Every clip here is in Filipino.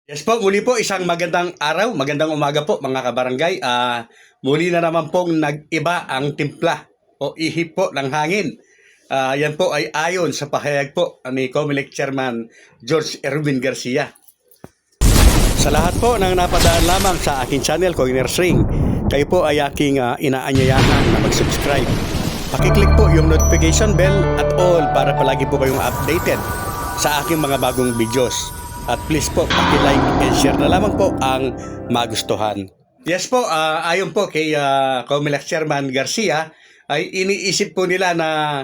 Yes po, muli po isang magandang araw, magandang umaga po mga kabarangay. Muli na naman pong nag-iba ang timpla o ihip po ng hangin. Yan po ay ayon sa pahayag po ni Comelec Chairman George Erwin Garcia. Sa lahat po ng napadaan lamang sa aking channel, Coiners Ring, kayo po ay aking inaanyayahan na mag-subscribe. Pakiclick po yung notification bell at all para palagi po kayong updated sa aking mga bagong videos. At please po, paki-like and share na lamang po ang magustuhan. Yes po, ayon po kay Comelec Chairman Garcia, ay iniisip po nila na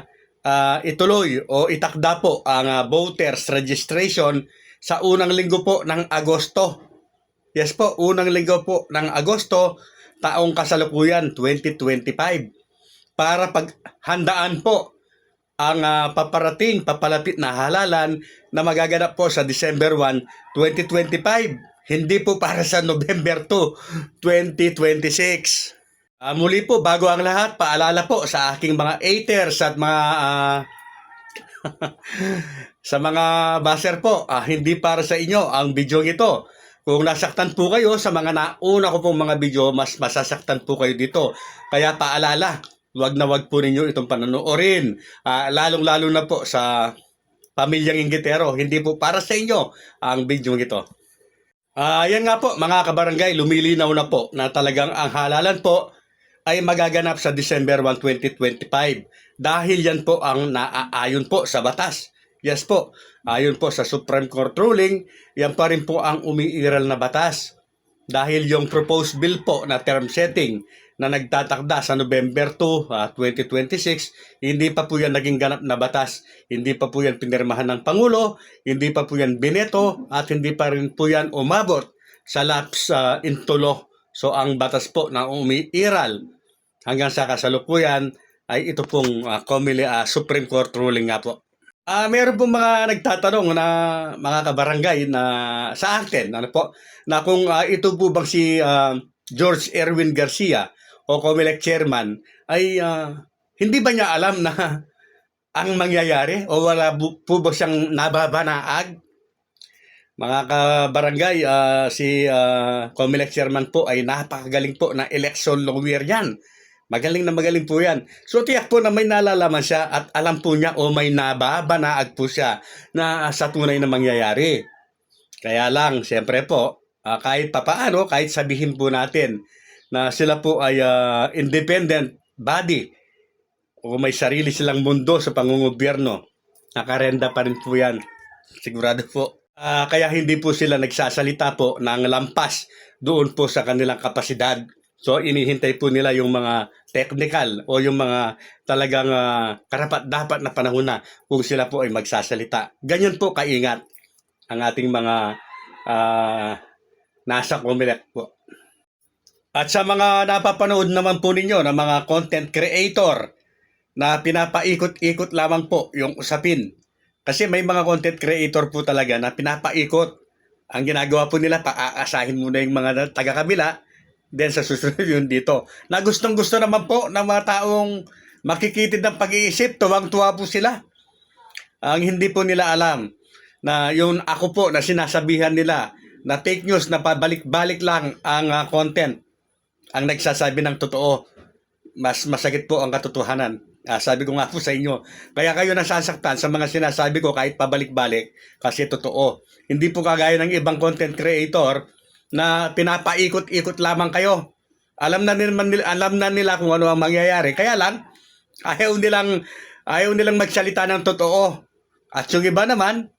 ituloy o itakda po ang voters registration sa unang linggo po ng Agosto. Yes po, unang linggo po ng Agosto, taong kasalukuyan 2025. Para paghandaan po ang papalapit na halalan na magaganap po sa December 1, 2025. Hindi po para sa November 2, 2026. Muli po, bago ang lahat, paalala po sa aking mga haters at mga sa mga baser po, hindi para sa inyo ang video ito. Kung nasaktan po kayo sa mga nauna ko pong mga video, mas masasaktan po kayo dito. Kaya paalala, wag na wag po ninyo itong panonoorin. Lalong-lalo na po sa pamilyang Inggitero. Hindi po para sa inyo ang video ito. Yan nga po mga kabarangay, lumilinaw na po na talagang ang halalan po ay magaganap sa December 1, 2025. Dahil yan po ang naaayon po sa batas. Yes po, ayon po sa Supreme Court ruling, yan pa rin po ang umiiral na batas. Dahil yung proposed bill po na term setting na nagtatakda sa November 2, 2026, hindi pa po yan naging ganap na batas. Hindi pa po yan pinirmahan ng Pangulo, hindi pa po yan bineto, at hindi pa rin po yan umabot sa lapse into law. So ang batas po na umiiral hanggang sa kasalukuyan ay ito pong Supreme Court ruling nga po. Meron pong mga nagtatanong na mga kabarangay na sa akin, na kung ito po bang si George Erwin Garcia o Comelec Chairman ay hindi ba niya alam na ang mangyayari o wala po ba siyang nababanaag? Mga kabarangay, si Comelec Chairman po ay napakagaling po na election lawyer yan. Magaling na magaling po yan. So tiyak po na may nalalaman siya at alam po niya o may nababanaag po siya na sa tunay na mangyayari. Kaya lang, siyempre po, kahit papaano, kahit sabihin po natin na sila po ay independent body o may sarili silang mundo sa pangungobyerno, nakarenda pa rin po yan. Sigurado po. Kaya hindi po sila nagsasalita po ng lampas doon po sa kanilang kapasidad. So inihintay po nila yung mga technical o yung mga talagang karapat-dapat na panahon na kung sila po ay magsasalita. Ganyan po kaingat ang ating mga nasa Comelec po. At sa mga napapanood naman po ninyo ng mga content creator na pinapaikot-ikot lamang po yung usapin. Kasi may mga content creator po talaga na pinapaikot. Ang ginagawa po nila, paaasahin muna yung mga taga-kabila, then sa susunod yun dito. Na gustong-gusto naman po ng mga taong makikitid ng pag-iisip, tuwang-tuwa po sila. Ang hindi po nila alam na yung ako po na sinasabihan nila na fake news na pabalik-balik lang ang content ang nagsasabi ng totoo. Mas masakit po ang katotohanan. Sabi ko nga po sa inyo. Kaya kayo nasasaktan sa mga sinasabi ko kahit pabalik-balik kasi totoo. Hindi po kagaya ng ibang content creator na pinapaikot-ikot lamang kayo. Alam na nila kung ano ang mangyayari. Kaya lang, ayaw nilang magsalita ng totoo. At yung iba naman,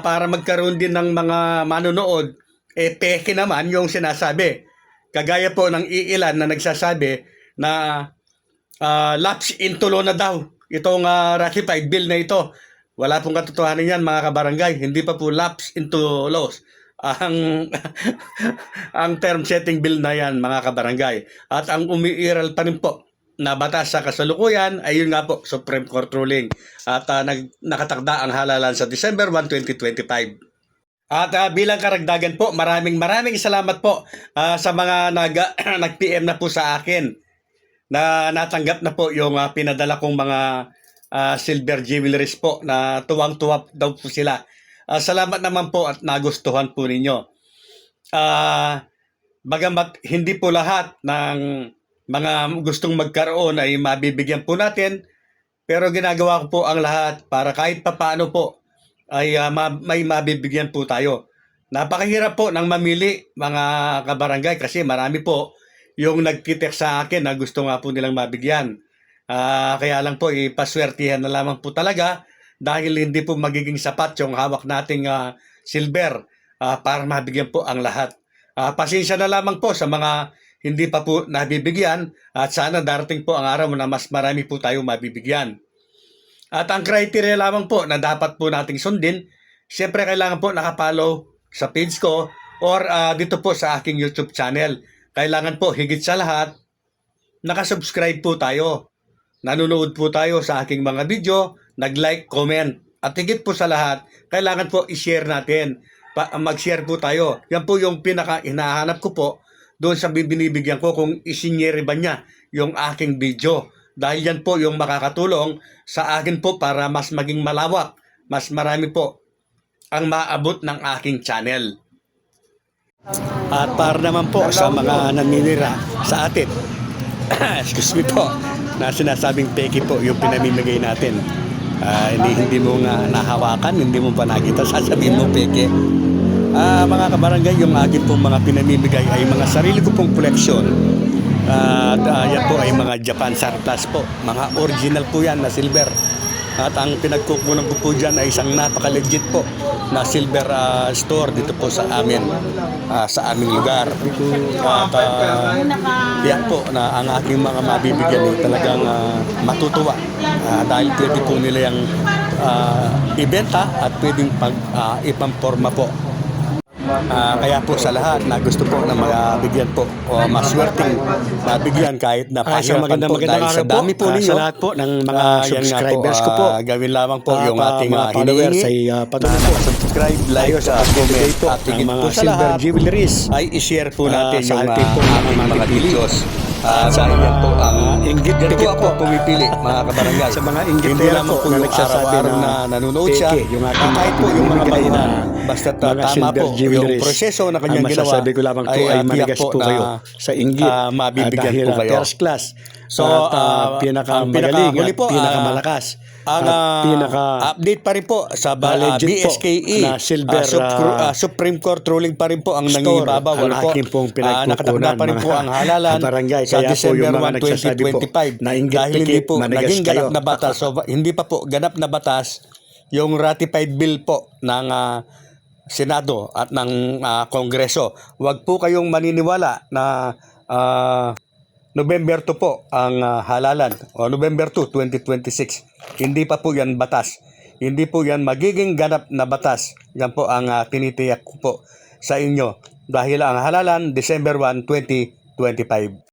para magkaroon din ng mga manonood, peke naman yung sinasabi. Kagaya po ng iilan na nagsasabi na lapse into law na daw itong ratified bill na ito. Wala pong katotohanan yan mga kabarangay. Hindi pa po lapse into laws ang ang term setting bill na yan mga kabarangay. At ang umiiral pa rin po na batas sa kasalukuyan ay yun nga po, Supreme Court ruling. At nakatakda ang halalan sa December 1, 2025. At bilang karagdagan po, maraming salamat po sa mga nag-PM na po sa akin na natanggap na po yung pinadala kong mga silver jewelries po na tuwang-tuwa daw po sila. Salamat naman po at nagustuhan po ninyo. ah, bagamat hindi po lahat ng mga gustong magkaroon ay mabibigyan po natin, pero ginagawa ko po ang lahat para kahit papaano po ay may mabibigyan po tayo. Napakahirap po ng mamili mga kabarangay kasi marami po yung nagtitek sa akin na gusto nga po nilang mabigyan. Kaya lang po ipaswertihan na lamang po talaga dahil hindi po magiging sapat yung hawak nating silver para mabigyan po ang lahat. Pasensya na lamang po sa mga hindi pa po nabibigyan at sana darating po ang araw na mas marami po tayo mabibigyan. At ang criteria lamang po na dapat po nating sundin, siyempre kailangan po nakapollow sa page ko or dito po sa aking YouTube channel. Kailangan po higit sa lahat, nakasubscribe po tayo. Nanonood po tayo sa aking mga video, nag-like, comment. At higit po sa lahat, kailangan po i-share natin. Mag-share po tayo. Yan po yung pinaka-hinahanap ko po doon sa binibigyan ko kung isinyere ba niya yung aking video. Dahil yan po yung makakatulong sa akin po para mas maging malawak, mas marami po ang maabot ng aking channel. At para naman po sa mga naninira sa atin, excuse me po, na sinasabing peke po yung pinamimigay natin. Hindi mo nga nahawakan, hindi mo pa nakita, sasabihin mo peke. Mga kabarangay, yung akin pong mga pinamimigay ay mga sarili ko pong koleksyon. At yan po ay mga Japan surplus po. Mga original po yan na silver. At ang pinagkukunan ko po dyan ay isang napaka-legit po na silver store dito po sa amin, sa aming lugar. At yan po na ang aking mga mabibigyan ay talagang matutuwa. Dahil pwede po nila yung ibenta at pwedeng ipamporma po. Kaya po sa lahat na gusto po na mabigyan po o maswerteng mabigyan kahit na pahirapan po dahil sa dami po ninyo. Sa lahat po ng mga subscribers ko po. Gawin lamang po yung ating hinihingi. Patuloy po subscribe, like, comment at higit po sa lahat ay i-share po natin yung ating mga videos. Dahil yan po ang inggit po ako pumipili mga kabarangay. Sa mga inggit hindi lamang po yung araw-araw na nanonood siya. Kahit po yung mga na basta tama po yung proseso na kanyang ginawa masasabi ko lamang po ay manigas po kayo sa inggit mabibigyan po kayo. First class. So, pinakamagaling at pinakamalakas. Ang update pa rin po sa BSKE na silver Supreme Court ruling pa rin po ang nangibabaw. Ang aking pong pinagkukunan pa rin po ang halalan sa December 1, 2025 dahil hindi po naging ganap na batas. So, hindi pa po ganap na batas yung ratified bill po ng Senado at ng Kongreso. Huwag po kayong maniniwala na November 2 po ang halalan o November 2, 2026. Hindi pa po yan batas. Hindi po yan magiging ganap na batas. Yan po ang tinitiyak ko po sa inyo. Dahil ang halalan December 1, 2025.